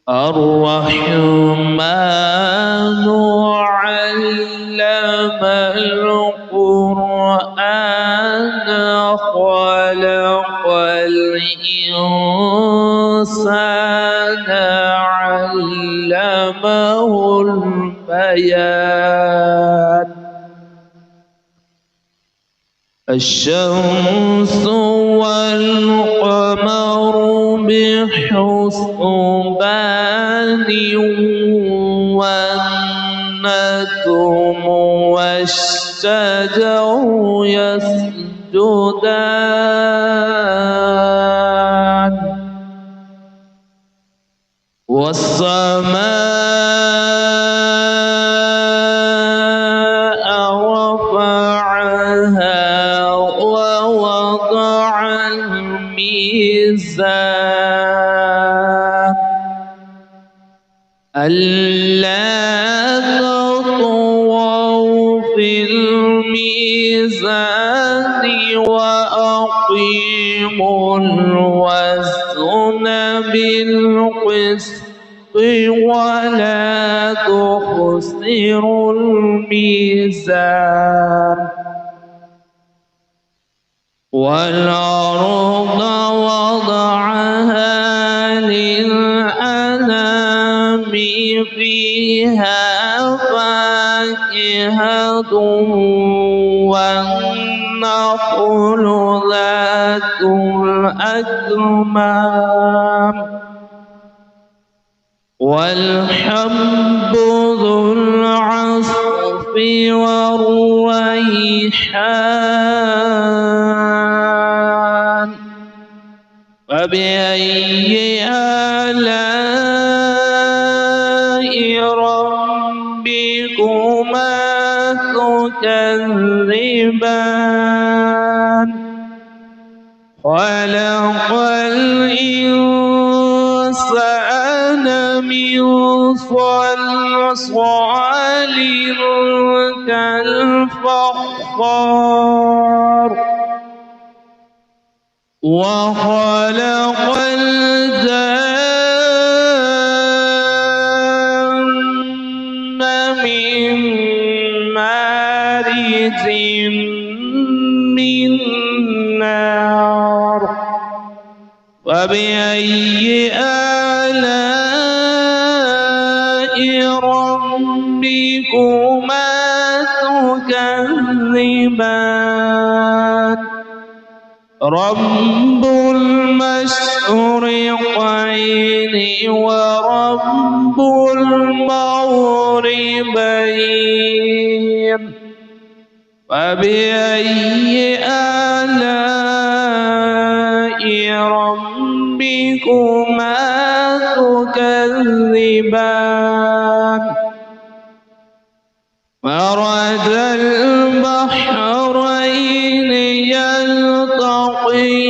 الرحمن علم القرآن خلق الإنسان علمه البيان الشمس والقمر بحسبان والنجم والشجر يسجدان والسماء رفعها ووضع الميزان ألا تطغوا في الميزان وأقيموا الوزن بالقسط ولا تخسروا الميزان والأرض وضعها للأنام فيها فاكهة والنخل ذات الأكمام والحب ذو العصف والريحان فبأي آلاء ربكما تكذبان خلق الإنسان من صلصال كالفخار وخلق الجن من مارج من نار فبأي آلاء ربكما تكذبان رب المشرقين ورب المغربين فبأي آلاء ربكما تكذبان مرج البحرين يلتقيان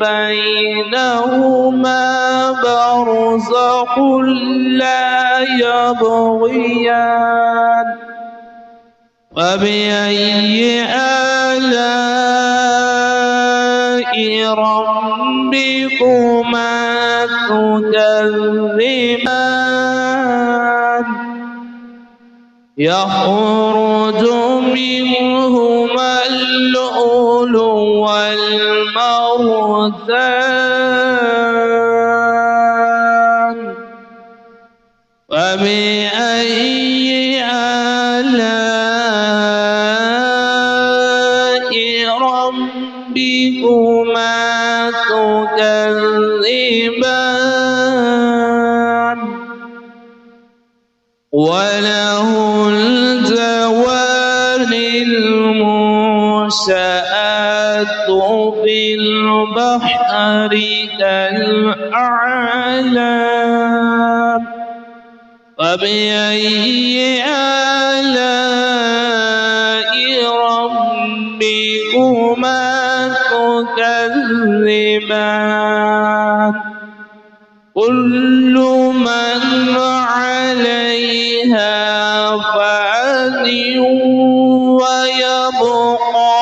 بينهما برزخ لا يبغيان فبأي آلاء ربكما تكذبان يخرج منهما اللؤلؤ والمرجان فبأي آلاء ربكما تكذبان وله الجوار المنشآت في البحر كالأعلام فبأي آلاء ربكما تكذبان كل من عليها فان ويبقى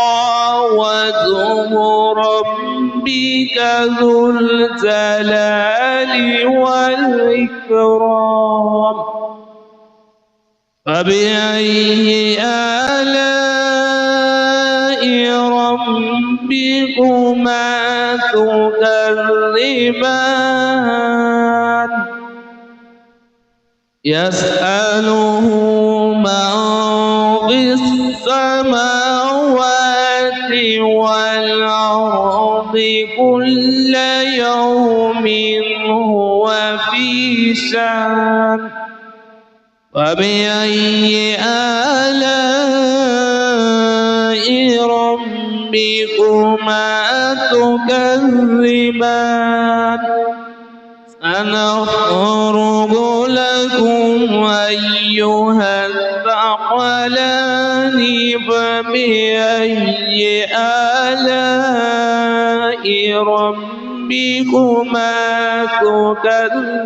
وجه ربك ذو الجلال والإكرام. فبأي آلاء ربكما تكذبان؟ يسأله من في السماوات والأرض كل يوم هو في شأن. فبأي آلاء ربكما تكذبان؟ سنفرغ لكم أيها الثقلان. فبأي آلاء ربكما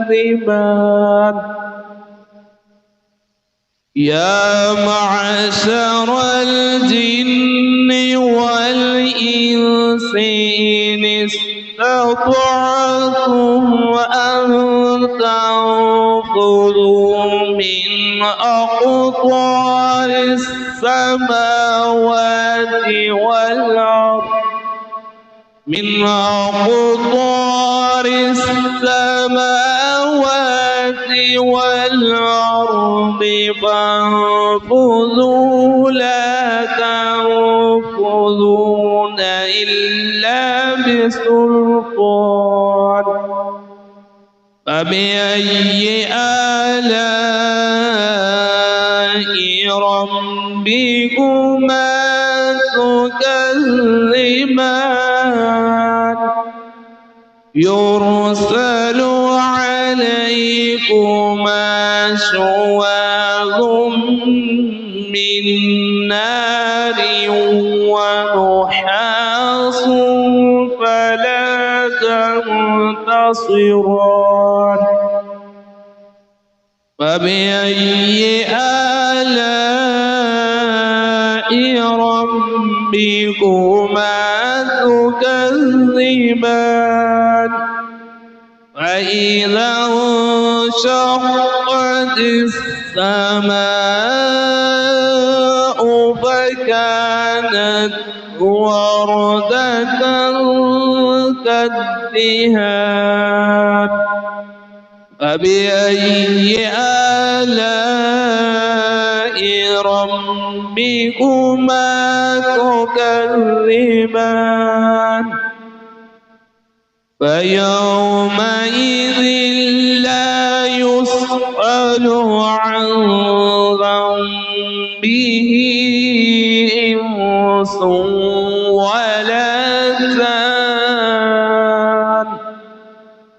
تكذبان؟ يا معشر الجن والإنس إن استطعتم أن تنفذوا من أقطار السماوات والأرض فانفذوا لا تنفذون إلا بسلطان. فبأي آلاء ربكما تكذبان؟ يرسل عليكما شواظ من نار ونحاس فلا تنتصران. فبأي آلاء ربكما تكذبان؟ فإذا انشقت السماء فكانت وردة كالدهان. فبأي آلاء ربكما تكذبان؟ فيومئذ لا يسأل عن ذنبه إنس ولا جان.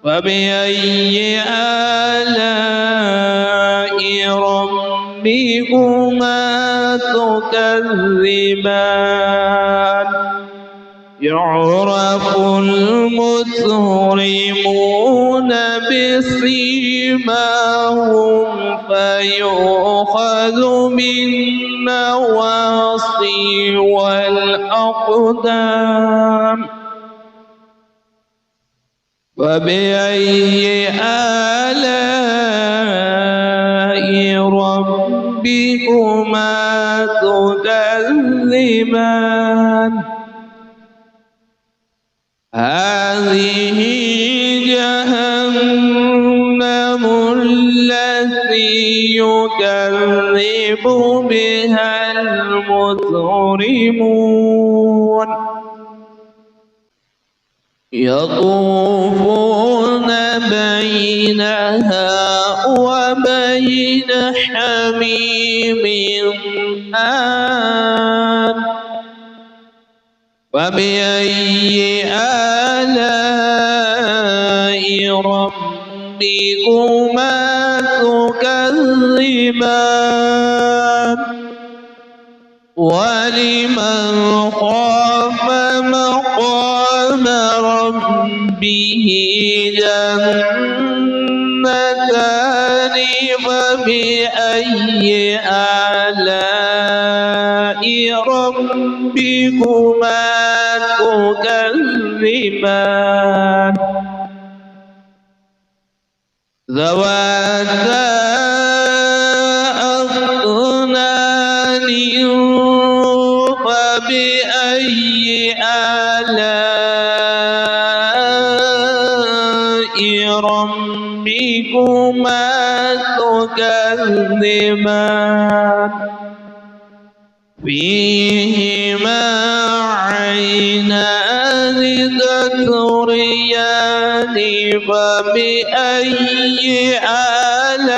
فبأي آلاء ربكما تكذبان؟ يعرف المجرمون بسيماهم فيؤخذ بالنواصي والأقدام. فبأي آلاء ربكما تكذبان؟ هذه جهنم التي يكذب بها المجرمون. يطوفون بينها وبين حميم آن. فبأي آلاء ربكما تكذبان؟ ولمن خاف مقام ربه جنتان. فبأي آلاء ربكما تكذبان؟ ذواتا أفنان فبأي آلاء ربكما تكذبان فيهما عينان تجريان فبأي آلاء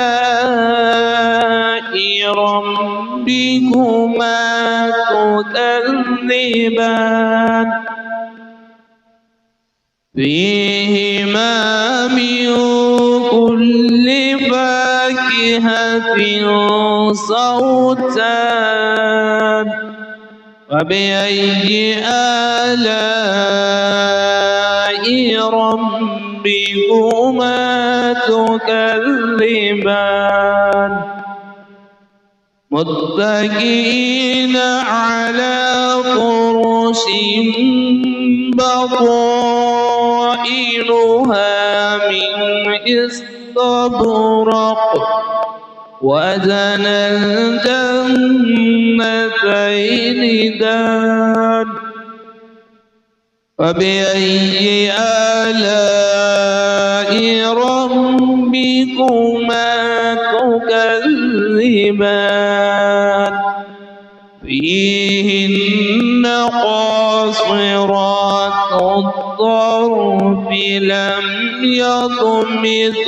ربكما تكذبان فيهما من كل فاكهة زوجان فبأي آلاء ربكما تكذبان متكئين على فرش بطائنها من استبرق وجنى الجنتين دان فبأي آلاء ربكما تكذبان فيهن قاصرات الطرف لم يطمثهن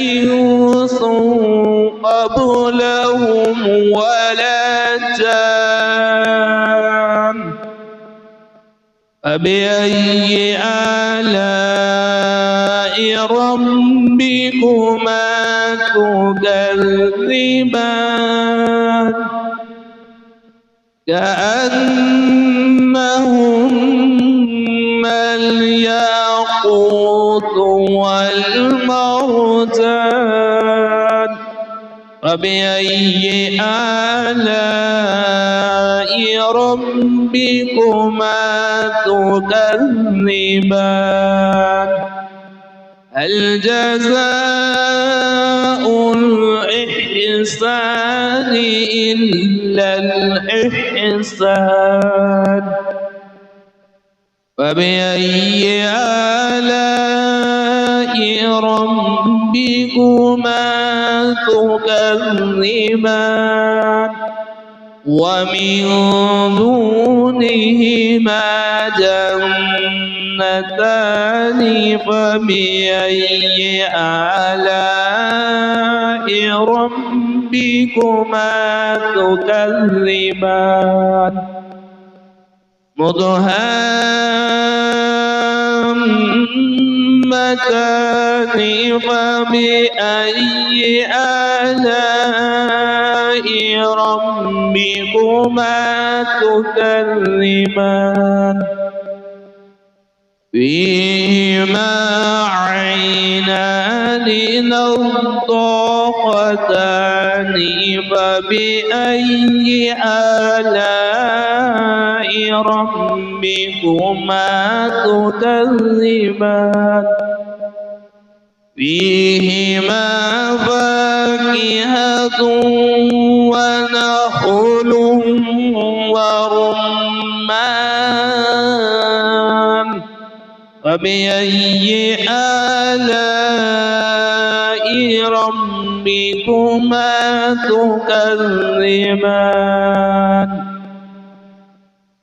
إنس قبلهم ولا جان فبأي آلاء ربكما تكذبان كأنهن الياقوت والمرجان فبأي آلاء ربكما تكذبان هل جزاء الإحسان إلا الإحسان فبأي آلاء ربكما تكذبان ومن دونهما جنتان فبأي آلاء ربكما تكذبان مدهامتان فبأي آلاء ربكما تكذبان فيهما عينان نضاختان فبأي آلاء ربكما تكذبان فيهما فاكهة ونخل ورمان فبأي آلاء ربكما تكذبان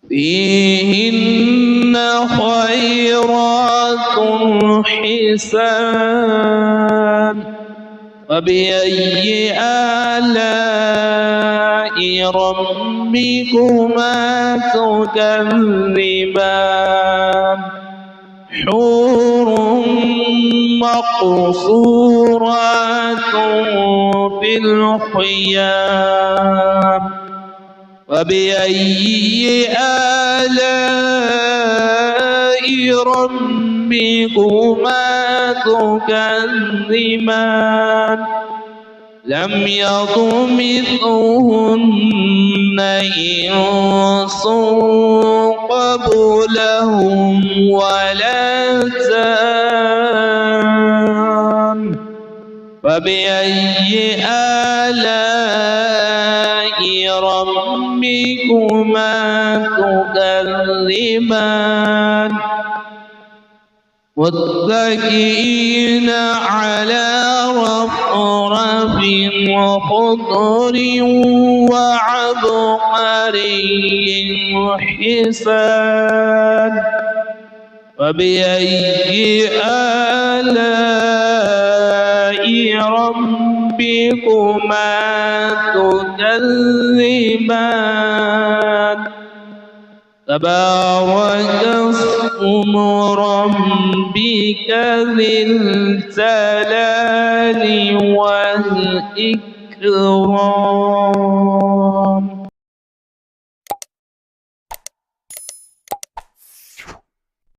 فيهن خيرات حسان فبأي آلاء ربكما تكذبان حور مقصورات في الخيام فبأي آلاء ربكما تكذبان لم يطمثهن إنس قبلهم ولا جان فبأي آلاء ربكما تكذبان متكئين على رفرف خضر وعبقري حسان فبأي آلاء ربكما تكذبان تبارك اسم ربك ذي الجلال والإكرام.